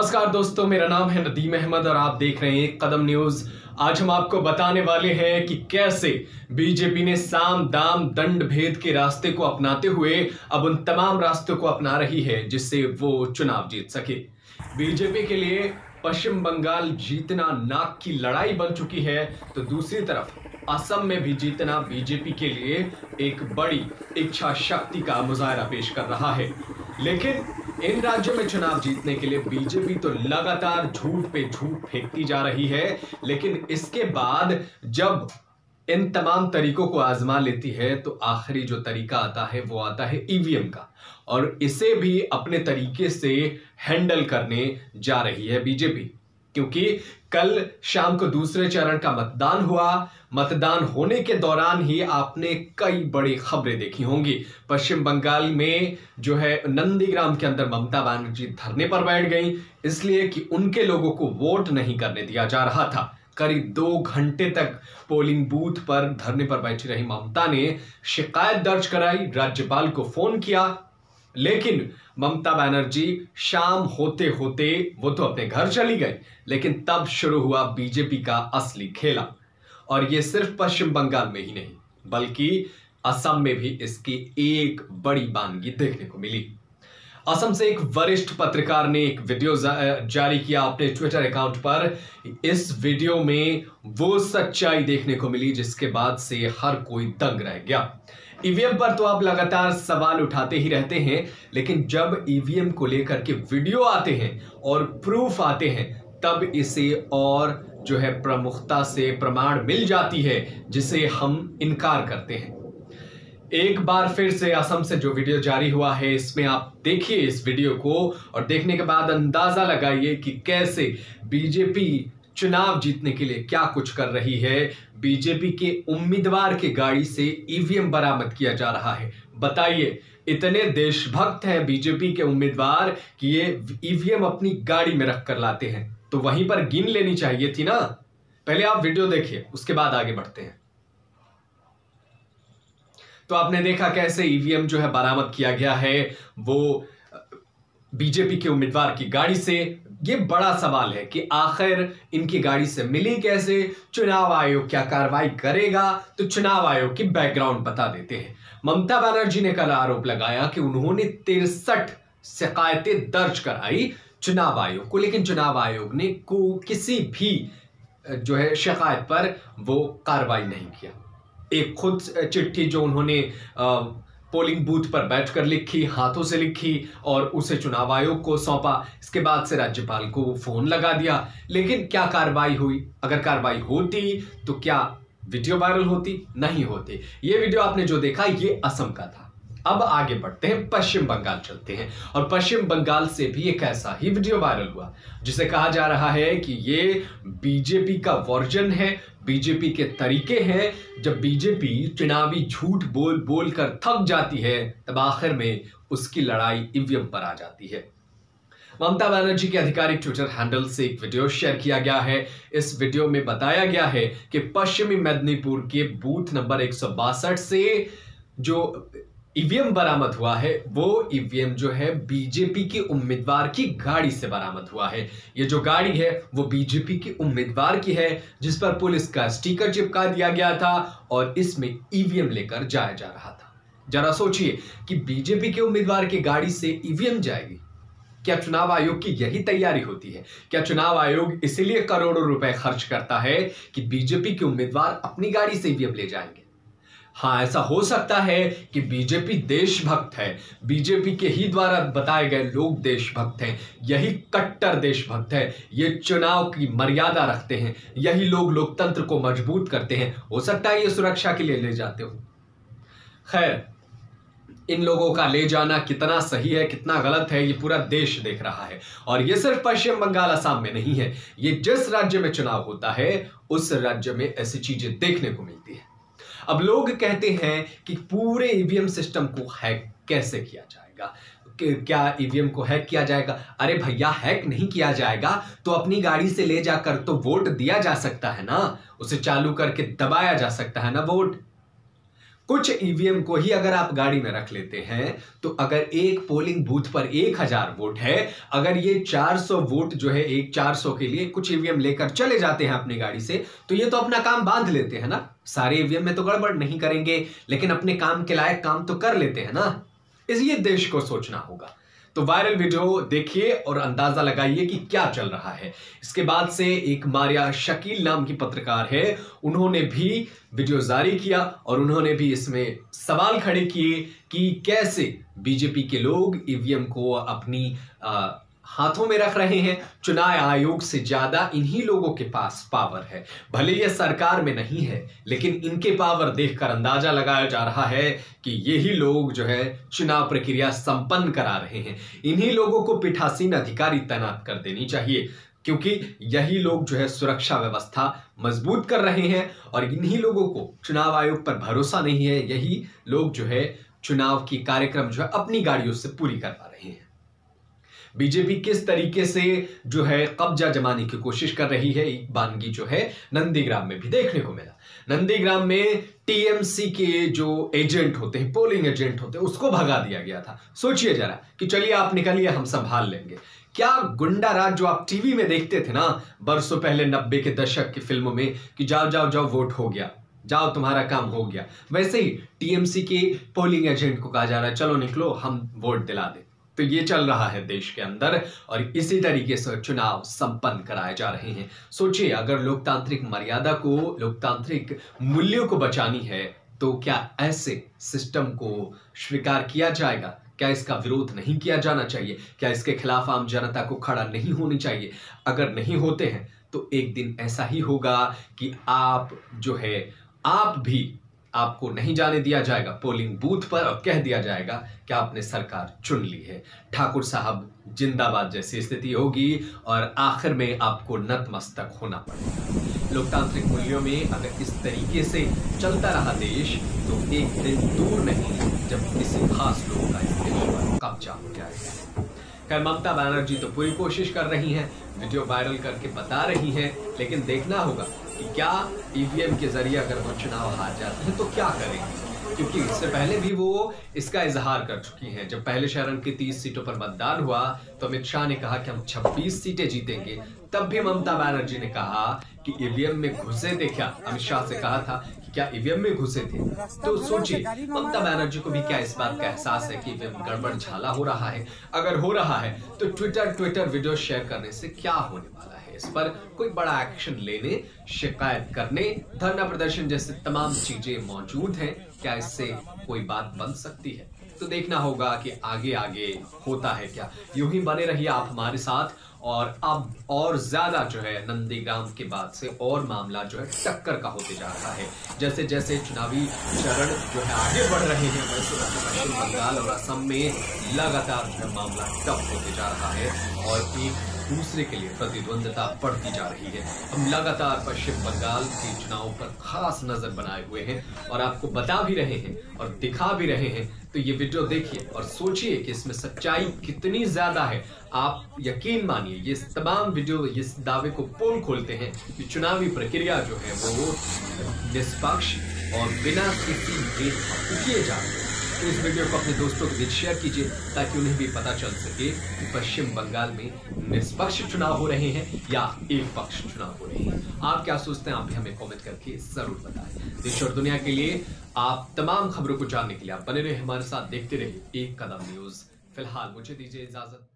नमस्कार दोस्तों, मेरा नाम है नदीम अहमद और आप देख रहे हैं कदम न्यूज। आज हम आपको बताने वाले हैं कि कैसे बीजेपी ने साम दाम दंड भेद के रास्ते को अपनाते हुए अब उन तमाम रास्तों को अपना रही है जिससे वो चुनाव जीत सके। बीजेपी के लिए पश्चिम बंगाल जीतना नाक की लड़ाई बन चुकी है, तो दूसरी तरफ असम में भी जीतना बीजेपी के लिए एक बड़ी इच्छा शक्ति का मुजाहरा पेश कर रहा है। लेकिन इन राज्यों में चुनाव जीतने के लिए बीजेपी तो लगातार झूठ पे झूठ फेंकती जा रही है, लेकिन इसके बाद जब इन तमाम तरीकों को आजमा लेती है तो आखिरी जो तरीका आता है वो आता है ईवीएम का, और इसे भी अपने तरीके से हैंडल करने जा रही है बीजेपी। क्योंकि कल शाम को दूसरे चरण का मतदान हुआ। मतदान होने के दौरान ही आपने कई बड़ी खबरें देखी होंगी। पश्चिम बंगाल में जो है नंदीग्राम के अंदर ममता बनर्जी धरने पर बैठ गई, इसलिए कि उनके लोगों को वोट नहीं करने दिया जा रहा था। करीब 2 घंटे तक पोलिंग बूथ पर धरने पर बैठी रही ममता ने शिकायत दर्ज कराई, राज्यपाल को फोन किया, लेकिन ममता बनर्जी शाम होते होते वो तो अपने घर चली गई। लेकिन तब शुरू हुआ बीजेपी का असली खेला, और ये सिर्फ पश्चिम बंगाल में ही नहीं बल्कि असम में भी इसकी एक बड़ी वानगी देखने को मिली। असम से एक वरिष्ठ पत्रकार ने एक वीडियो जारी किया अपने ट्विटर अकाउंट पर। इस वीडियो में वो सच्चाई देखने को मिली जिसके बाद से हर कोई दंग रह गया। ईवीएम पर तो आप लगातार सवाल उठाते ही रहते हैं, लेकिन जब ईवीएम को लेकर के वीडियो आते हैं और प्रूफ आते हैं तब इसे और जो है प्रमुखता से प्रमाण मिल जाती है जिसे हम इनकार करते हैं। एक बार फिर से असम से जो वीडियो जारी हुआ है, इसमें आप देखिए इस वीडियो को और देखने के बाद अंदाजा लगाइए कि कैसे बीजेपी चुनाव जीतने के लिए क्या कुछ कर रही है। बीजेपी के उम्मीदवार की गाड़ी से ईवीएम बरामद किया जा रहा है। बताइए, इतने देशभक्त हैं बीजेपी के उम्मीदवार कि ये ईवीएम अपनी गाड़ी में रख कर लाते हैं, तो वहीं पर गिन लेनी चाहिए थी ना। पहले आप वीडियो देखिए, उसके बाद आगे बढ़ते हैं। तो आपने देखा कैसे ईवीएम जो है बरामद किया गया है वो बीजेपी के उम्मीदवार की गाड़ी से। ये बड़ा सवाल है कि आखिर इनकी गाड़ी से मिली कैसे, चुनाव आयोग क्या कार्रवाई करेगा, तो चुनाव आयोग की बैकग्राउंड बता देते हैं। ममता बनर्जी ने कल आरोप लगाया कि उन्होंने 63 शिकायतें दर्ज कराई चुनाव आयोग को, लेकिन चुनाव आयोग ने किसी भी जो है शिकायत पर वो कार्रवाई नहीं किया। एक खुद चिट्ठी जो उन्होंने पोलिंग बूथ पर बैठकर लिखी, हाथों से लिखी और उसे चुनाव आयोग को सौंपा। इसके बाद से राज्यपाल को फोन लगा दिया, लेकिन क्या कार्रवाई हुई? अगर कार्रवाई होती तो क्या वीडियो वायरल होती? नहीं होती। ये वीडियो आपने जो देखा ये असम का था। अब आगे बढ़ते हैं, पश्चिम बंगाल चलते हैं, और पश्चिम बंगाल से भी एक ऐसा ही वीडियो वायरल हुआ जिसे कहा जा रहा है कि ये बीजेपी का वर्जन है, बीजेपी के तरीके हैं। जब बीजेपी चुनावी झूठ बोल बोल कर थक जाती है तब आखिर में उसकी लड़ाई ईवीएम पर आ जाती है। ममता बनर्जी के आधिकारिक ट्विटर हैंडल से एक वीडियो शेयर किया गया है। इस वीडियो में बताया गया है कि पश्चिमी मेदिनीपुर के बूथ नंबर 162 से जो ईवीएम बरामद हुआ है वो ईवीएम जो है बीजेपी के उम्मीदवार की गाड़ी से बरामद हुआ है। ये जो गाड़ी है वो बीजेपी के उम्मीदवार की है, जिस पर पुलिस का स्टिकर चिपका दिया गया था और इसमें ईवीएम लेकर जाया जा रहा था। जरा सोचिए कि बीजेपी के उम्मीदवार की गाड़ी से ईवीएम जाएगी। क्या चुनाव आयोग की यही तैयारी होती है? क्या चुनाव आयोग इसीलिए करोड़ों रुपए खर्च करता है कि बीजेपी के उम्मीदवार अपनी गाड़ी से ईवीएम ले जाएंगे? हाँ, ऐसा हो सकता है कि बीजेपी देशभक्त है, बीजेपी के ही द्वारा बताए गए लोग देशभक्त हैं, यही कट्टर देशभक्त है, ये चुनाव की मर्यादा रखते हैं, यही लोग लोकतंत्र को मजबूत करते हैं। हो सकता है ये सुरक्षा के लिए ले जाते हो। खैर, इन लोगों का ले जाना कितना सही है कितना गलत है ये पूरा देश देख रहा है, और ये सिर्फ पश्चिम बंगाल असम में नहीं है, ये जिस राज्य में चुनाव होता है उस राज्य में ऐसी चीजें देखने को मिलती है। अब लोग कहते हैं कि पूरे ईवीएम सिस्टम को हैक कैसे किया जाएगा, क्या ईवीएम को हैक किया जाएगा? अरे भैया, हैक नहीं किया जाएगा तो अपनी गाड़ी से ले जाकर तो वोट दिया जा सकता है ना, उसे चालू करके दबाया जा सकता है ना वोट। कुछ ईवीएम को ही अगर आप गाड़ी में रख लेते हैं तो अगर एक पोलिंग बूथ पर 1000 वोट है, अगर ये 400 वोट जो है एक 400 के लिए कुछ ईवीएम लेकर चले जाते हैं अपनी गाड़ी से, तो ये तो अपना काम बांध लेते हैं ना। सारे ईवीएम में तो गड़बड़ नहीं करेंगे, लेकिन अपने काम के लायक काम तो कर लेते हैं ना। इसलिए देश को सोचना होगा। तो वायरल वीडियो देखिए और अंदाजा लगाइए कि क्या चल रहा है। इसके बाद से एक मारिया शकील नाम की पत्रकार है, उन्होंने भी वीडियो जारी किया और उन्होंने भी इसमें सवाल खड़े किए कि कैसे बीजेपी के लोग ईवीएम को अपनी हाथों में रख रहे हैं। चुनाव आयोग से ज्यादा इन्हीं लोगों के पास पावर है। भले ये सरकार में नहीं है, लेकिन इनके पावर देखकर अंदाजा लगाया जा रहा है कि यही लोग जो है चुनाव प्रक्रिया संपन्न करा रहे हैं। इन्हीं लोगों को पीठासीन अधिकारी तैनात कर देनी चाहिए, क्योंकि यही लोग जो है सुरक्षा व्यवस्था मजबूत कर रहे हैं और इन्हीं लोगों को चुनाव आयोग पर भरोसा नहीं है। यही लोग जो है चुनाव की कार्यक्रम जो है अपनी गाड़ियों से पूरी करवा रहे हैं। बीजेपी किस तरीके से जो है कब्जा जमाने की कोशिश कर रही है, एक बानगी जो है नंदीग्राम में भी देखने को मिला। नंदीग्राम में टीएमसी के जो एजेंट होते हैं, पोलिंग एजेंट होते हैं, उसको भगा दिया गया था। सोचिए जरा कि चलिए आप निकलिए, हम संभाल लेंगे। क्या गुंडा राज जो आप टीवी में देखते थे ना बरसों पहले 90 के दशक की फिल्मों में कि जाओ जाओ जाओ वोट हो गया, जाओ तुम्हारा काम हो गया, वैसे ही टीएमसी के पोलिंग एजेंट को कहा जा रहा है चलो निकलो हम वोट दिला दें। तो ये चल रहा है देश के अंदर और इसी तरीके से चुनाव संपन्न कराए जा रहे हैं। सोचिए, अगर लोकतांत्रिक मर्यादा को, लोकतांत्रिक मूल्यों को बचानी है तो क्या ऐसे सिस्टम को स्वीकार किया जाएगा? क्या इसका विरोध नहीं किया जाना चाहिए? क्या इसके खिलाफ आम जनता को खड़ा नहीं होनी चाहिए? अगर नहीं होते हैं तो एक दिन ऐसा ही होगा कि आप जो है आपको नहीं जाने दिया जाएगा पोलिंग बूथ पर और कह दिया जाएगा कि आपने सरकार चुन ली है, ठाकुर साहब जिंदाबाद जैसी स्थिति होगी और आखिर में आपको नतमस्तक होना पड़ेगा। लोकतांत्रिक मूल्यों में अगर इस तरीके से चलता रहा देश तो एक दिन दूर नहीं जब किसी खास लोग का इस देश पर कब्जा हो जाएगा। खैर, ममता बनर्जी तो पूरी कोशिश कर रही हैं, वीडियो वायरल करके बता रही हैं, लेकिन देखना होगा कि क्या ईवीएम के जरिए अगर वो चुनाव हार जाते हैं तो क्या करेंगे, क्योंकि इससे पहले भी वो इसका इजहार कर चुकी हैं। जब पहले चरण की 30 सीटों पर मतदान हुआ तो अमित शाह ने कहा कि हम 26 सीटें जीतेंगे, तब भी ममता बनर्जी ने कहा कि ईवीएम में घुसे थे क्या। अमित शाह से कहा था कि क्या ईवीएम में घुसे थे। तो सोचिए, ममता बनर्जी को भी क्या इस बात का एहसास है कि ईवीएम गड़बड़ झाला हो रहा है? अगर हो रहा है तो ट्विटर वीडियो शेयर करने से क्या होने वाला है? इस पर कोई बड़ा एक्शन लेने, शिकायत करने, धरना प्रदर्शन जैसे तमाम चीजें मौजूद हैं। क्या इससे कोई बात बन सकती है? तो देखना होगा कि आगे आगे होता है क्या। यूं ही बने रहिए आप हमारे साथ। और अब और ज्यादा जो है नंदीग्राम के बाद से और मामला जो है टक्कर का होते जा रहा है। जैसे जैसे चुनावी चरण जो है आगे बढ़ रहे हैं, वैसे वैसे पश्चिम बंगाल और असम में लगातार जो है मामला टफ होते जा रहा है और एक दूसरे के लिए प्रतिद्वंदता बढ़ती जा रही है। हम लगातार पश्चिम बंगाल के चुनाव पर खास नजर बनाए हुए हैं और आपको बता भी रहे हैं और दिखा भी रहे हैं। तो ये वीडियो देखिए और सोचिए कि इसमें सच्चाई कितनी ज्यादा है। आप यकीन मानिए, ये तमाम वीडियो इस दावे को पोल खोलते हैं कि चुनावी प्रक्रिया जो है वो निष्पक्ष और बिना किसी भेदभाव किए जा रहे हैं। तो इस वीडियो को अपने दोस्तों के बीच शेयर कीजिए ताकि उन्हें भी पता चल सके कि पश्चिम बंगाल में निष्पक्ष चुनाव हो रहे हैं या एक पक्ष चुनाव हो रहे हैं। आप क्या सोचते हैं? आप भी हमें कमेंट करके जरूर बताएं। देश और दुनिया के लिए आप तमाम खबरों को जानने के लिए आप बने रहे हमारे साथ, देखते रहिए एक कदम न्यूज। फिलहाल मुझे दीजिए इजाजत।